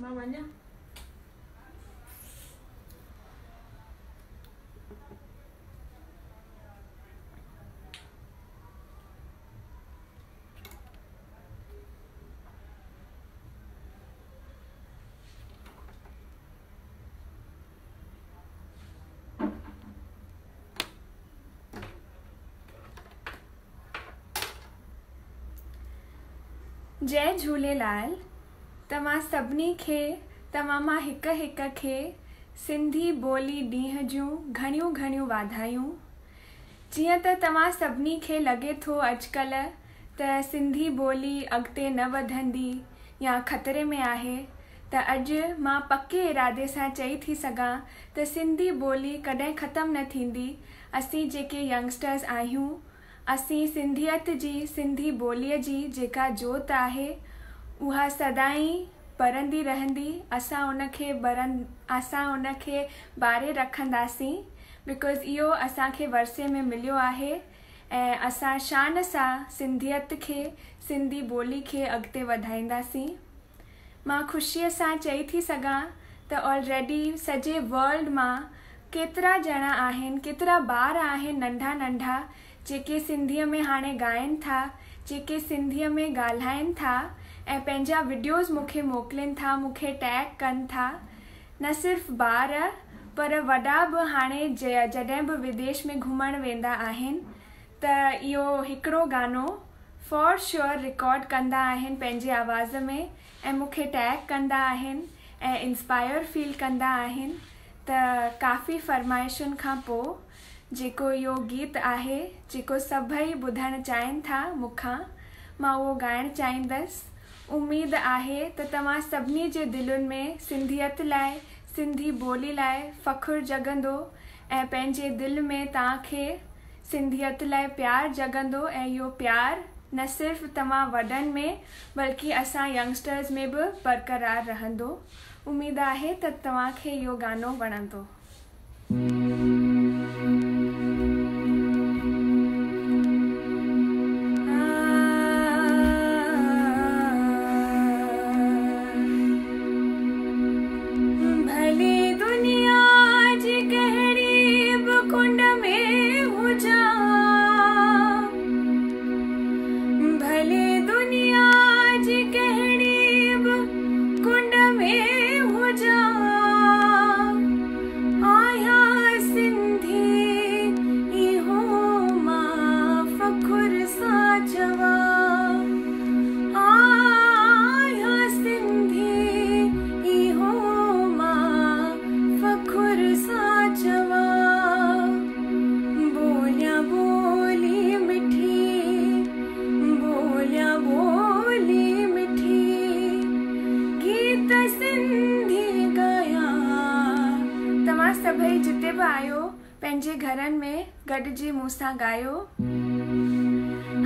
मां वञा। जय झूलेलाल। तव्हां सभिनी खे तव्हां मां हिक हिक खे सिंधी ॿोली ॾींहं जूं घणियूं घणियूं वाधायूं। जीअं त तव्हां सभिनी खे लॻे थो अॼुकल्ह त सिंधी ॿोली अॻिते न वधंदी या ख़तरे में आहे, त अॼु मां पके इरादे सां चई थी सघां त सिंधी ॿोली कॾहिं ख़तमु न थींदी। असीं जेके यंगस्टर्स आहियूं, असीं सिंधियत जी, सिंधी ॿोलीअ जी जेका जोत आहे उहा सदाई बरंदी रहंदी। असां उनखे ॿारे रखंदासीं, बिकॉज़ इहो असांखे वरसे में मिलियो आहे ऐं असां शान सां सिंधियत खे, सिंधी ॿोली खे अॻिते वधाईंदासीं। मां ख़ुशीअ सां चई थी सघां त ऑलरेडी सॼे वर्ल्ड मां केतिरा ॼणा आहिनि, केतिरा ॿार आहिनि नंढा नंढा जेके सिंधीअ में हाणे ॻाइनि था, जेके सिंधीअ में ॻाल्हाइनि था ऐं पंहिंजा वीडियोज़ मूंखे मोकिलीनि था, मूंखे टैग कनि था। न सिर्फ़ु ॿार पर वॾा बि हाणे जॾहिं बि विदेश में घुमणु वेंदा आहिनि त इहो हिकिड़ो गानो फॉर श्योर रिकॉर्ड कंदा आहिनि पंहिंजे आवाज़ में ऐं मूंखे टैग कंदा आहिनि ऐं इंस्पायर फील कंदा आहिनि। त काफ़ी फरमाइशुनि खां पोइ जेको इहो गीत आहे, जेको सभई ॿुधणु चाहिनि था मूंखां, मां उहो ॻाइणु चाहींदसि। उमेद आहे त तव्हां सभिनी जे दिलुनि में सिंधियत लाइ, सिंधी ॿोली लाइ फ़ख़ुरु जगंदो ऐं पंहिंजे दिलि में तव्हांखे सिंधियत लाइ प्यारु जगंदो ऐं इहो प्यारु न सिर्फ़ु तव्हां वॾनि में बल्कि असां यंगस्टर्स में बि बरक़रार रहंदो। उमेद आहे त तव्हांखे इहो गानो वणंदो। सभई जिते भी आयो पंहिंजे घरनि में गॾिजी मूं सां गायो।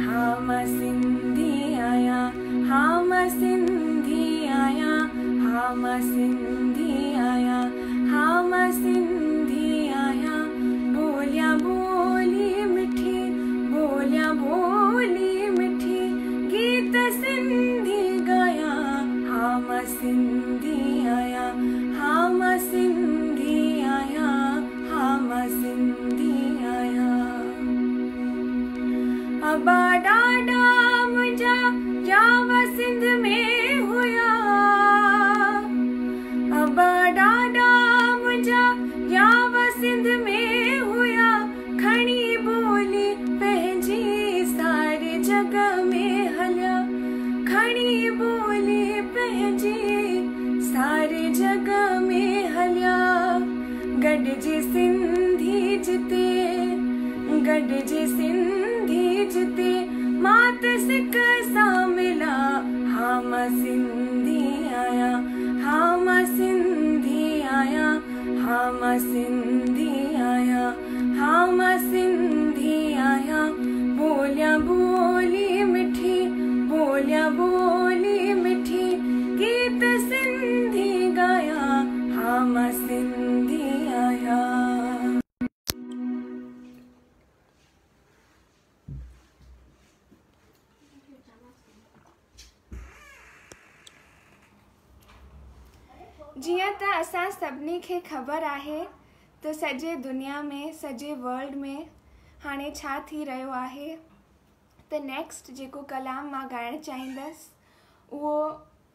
हाँ मां सिंधी आहियां, हाँ मां सिंधी आहियां, हाँ मां सिंधी आहियां, हाँ मां सिंधी आहियां। बोलियां बोली मिठी, बोलियां बोली मिठी, गीत सिंधी गाया। हाँ मां सिंधी आहियां, हाँ मां सिंधी आहियां, हाँ मां सिंधी आहियां। अबा ॾाॾा मुंहिंजा जावा सिंध में हुया, अबा ॾाॾा मुंहिंजा जावा सिंध में हुया। खणी ॿोली पंहिंजी सारे जग में हलिया, खणी ॿोली पंहिंजी सारे जग में हलिया। गॾिजी सिंधी जिते, गॾिजी सिंधी जिते, मात सिक सां मिला। हाँ मां सिंधी आहियां, हाँ मां सिंधी आहियां, हाँ मां सिंधी आहियां, हाँ मां सिंधी आहियां। बोलियां बोली मिठी, बोलियां बोली मिठी, गीत सिंधी गाया। हाँ मां सिंधी आहियां। जियां त असां सभिनी खे ख़बर आहे त सॼे दुनिया में सॼे वर्ल्ड में हाणे छा थी रहियो आहे। त नेक्स्ट जेको कलाम मां ॻाइणु चाहींदसि उहो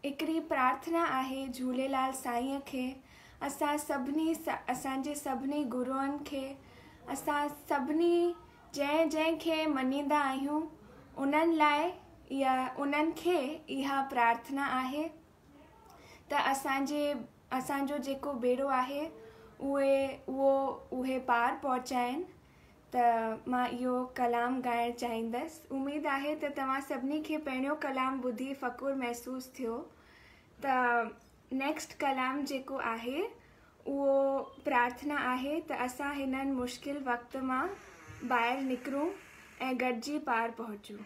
हिकिड़ी प्रार्थना आहे झूलेलाल साईंअ खे, असांजे सभिनी गुरुअनि खे, असां सभिनी जंहिंखे मञींदा आहियूं उन्हनि लाइ उन्हनि खे इहा प्रार्थना आहे त असांजो जेको बेड़ो आहे उहे पार पहुचाइनि। त मां इहो कलाम ॻाइणु चाहींदसि। उमेदु आहे त तव्हां सभिनी खे पहिरियों कलाम ॿुधी फ़ख़ुरु महसूसु थियो। त नेक्स्ट कलाम जेको आहे उहो प्रार्थना आहे त असां हिननि मुश्किल वक़्त मां ॿाहिरि निकिरूं ऐं गॾिजी पार पहुचूं।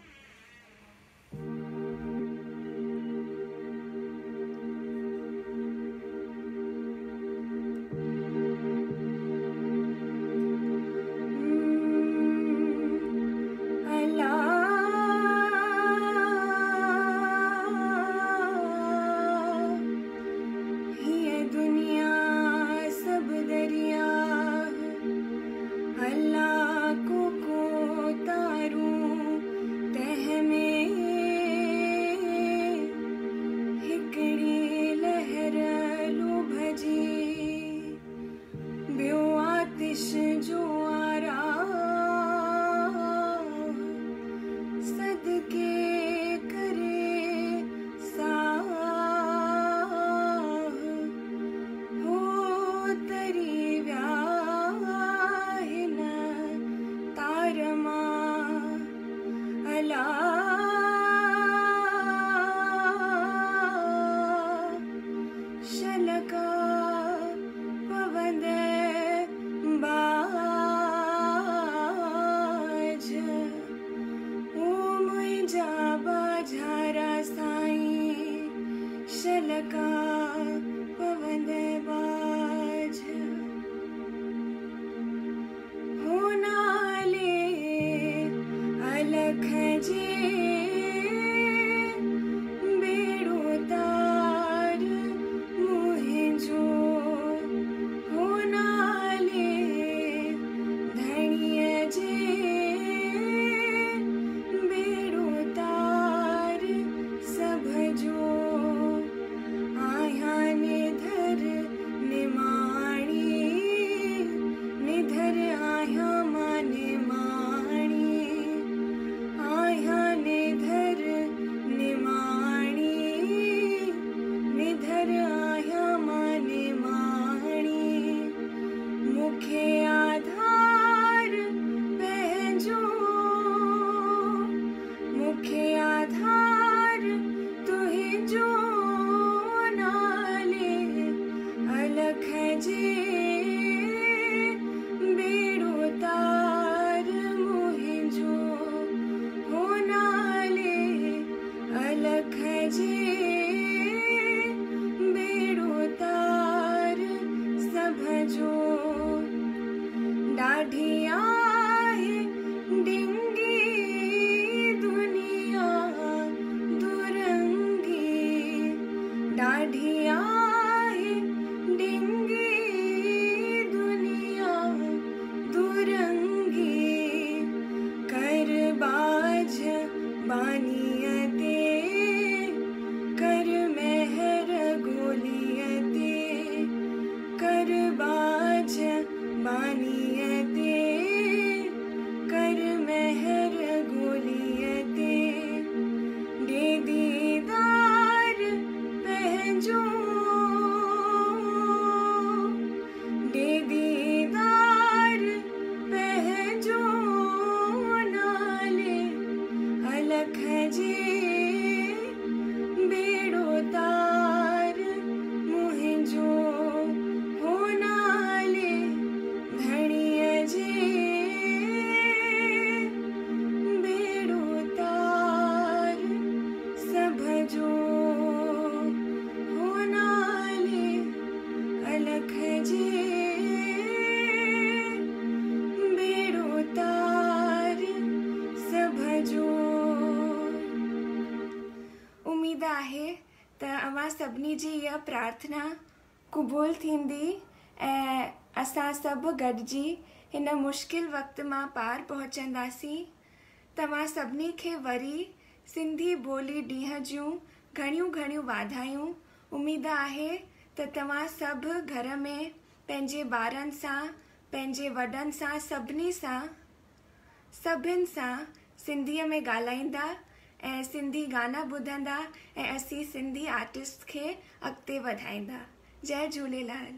सभिनी जी इहा प्रार्थना क़बूल थींदी ऐं असां सभु गॾिजी हिन मुश्किल वक़्त मां पार पहुचंदासीं। तव्हां सभिनी खे वरी सिंधी ॿोली ॾींहं जूं घणियूं घणियूं वाधायूं। उमेद आहे त तव्हां सभु घर में पंहिंजे ॿारनि सां, पंहिंजे वॾनि सां, सभिनि सां सिंधीअ में ॻाल्हाईंदा ऐं सिंधी गाना ॿुधंदा ऐं असीं सिंधी आर्टिस्ट खे अॻिते वधाईंदा। जय झूलेलाल।